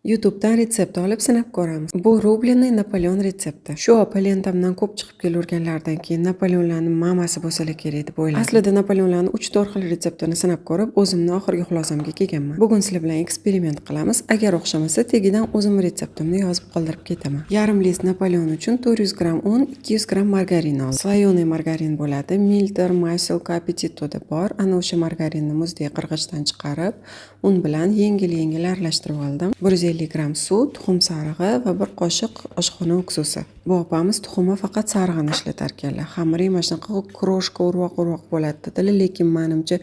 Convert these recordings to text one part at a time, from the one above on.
YouTube'dan retsept olib sinab ko'ramiz. Bu rublenniy Napoleon retsepti. Shu lentamdan ko'p chiqib kelaverganlardan keyin Napoleonlarning mamasi bo'lsalar kerak deb o'yladim. Aslida Napoleonlarning 3-4 xil retseptini sinab ko'rib, o'zimni oxirgi xulosamga kelganman. Bugun sizlar bilan eksperiment qilamiz. Agar o'xshamasa, tagidan o'zim retseptimni yozib qoldirib ketaman. Yarim list Napoleon uchun 400 gram un, 200 gram margarin oldim. Slayoniy margarin bo'ladi. Milter, Masilka, Appetito'da bor. Ana o'sha margarinni muzdek qirg'ichdan chiqarib, un bilan yengil aralashtirib oldim. 150 gram suv, tuxum sarig'i va 1 qoshiq oshxona uksusi. Bu opamiz tuxumni faqat sarig'ini ishlatar ekanlar. Xamiri mana shunaqa kroshka urvoq bo'ladi dedilar, lekin menimcha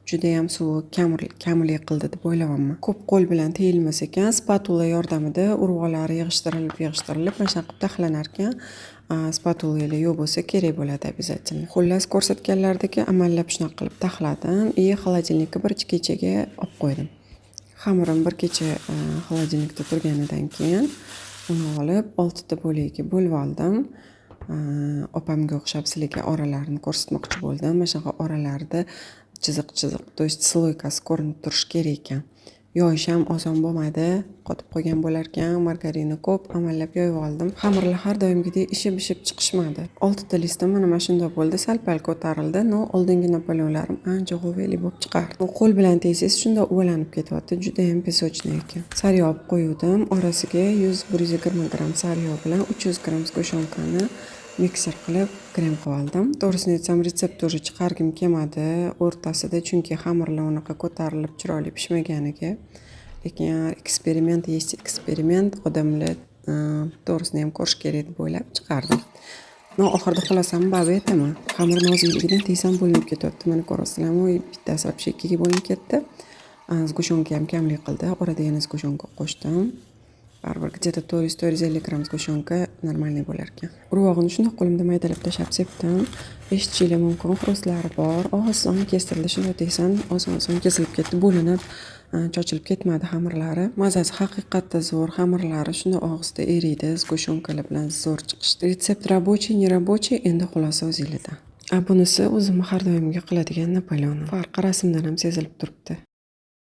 juda ham suvi kamlik qildi deb o'ylayapman. Ko'p qo'l bilan teyilmas ekan, spatula yordamida urvoqlari yig'ishtirilib mana shunaqa qilib taxlanar ekan. Spatulalar yo'q bo'lsa kerak bo'ladi обязательно. Xullas ko'rsatganlaridagi amallab shunaqa qilib taxladim va xolodilnikka bir kechaga olib qo'ydim. Xamirim bir kecha xolodilnikda turganidan keyin uni olib 6 ta bo'lakka bo'lib oldim. Opamga o'xshab sizlarga oralarini ko'rsatmoqchi bo'ldim. Mana shunaqa oralarida chiziq, to есть sloykasi ko'rinib turishi kerak ekan. Yoyish ham oson bo'lmadi. Qotib qolgan bo'lar ekan, margarinni ko'p amallab yoyib oldim. Xamirlar har doimgidek ishib chiqishmadi. 6 ta listim mana shunday bo'ldi, sal-pal ko'tarildi. Oldingi Napoleonlarim ancha g'oveli bo'lib chiqardi. Qo'l bilan teysangiz shunday uvalanib ketyapti, juda ham pesочный ekan. Sariyog qo'ydim, orasiga 120 gram sariyog bilan 300 gram go'shonkani mikser qilib krem qilib oldim. To'g'risini aytsam, retseptni o'zi chiqargim kelmadi o'rtasida, chunki xamirlar unaqa ko'tarilib chiroyli pishmaganiga. Lekin eksperiment odamlar to'g'risini ham ko'rish kerak deb o'ylab chiqardim. Oxirida xulosam bab aytaman. Xamir nozikligidan teysam bo'linib ketyapti. Mana ko'rasizlarmi, bittasi вообще ikkiga bo'linib ketdi. Zgo'shonka ham kamlik qildi. Orada yana zgo'shonka qo'shdim. Baribir где-то 400-450 gram zgo'shonka normalniy bo'lar ekan. Urvog'ini shunday qo'limda maydalab tashlab sepdim. Eshitishinglar mumkin, xurustlari bor. Oson kesildi, shunday deysan, oson kesilib ketdi, bo'linib, chochilib ketmadi xamirlari. Mazasi haqiqatda zo'r, xamirlari shunday og'izda eriydi, zgo'shonkalar bilan zo'r chiqishdi. Retsept рабочий, не рабочий, endi xulosa o'zingizda. Bunisi o'zim har doimgi qiladigan Napoleon. Farqi rasmdan ham sezilib turibdi.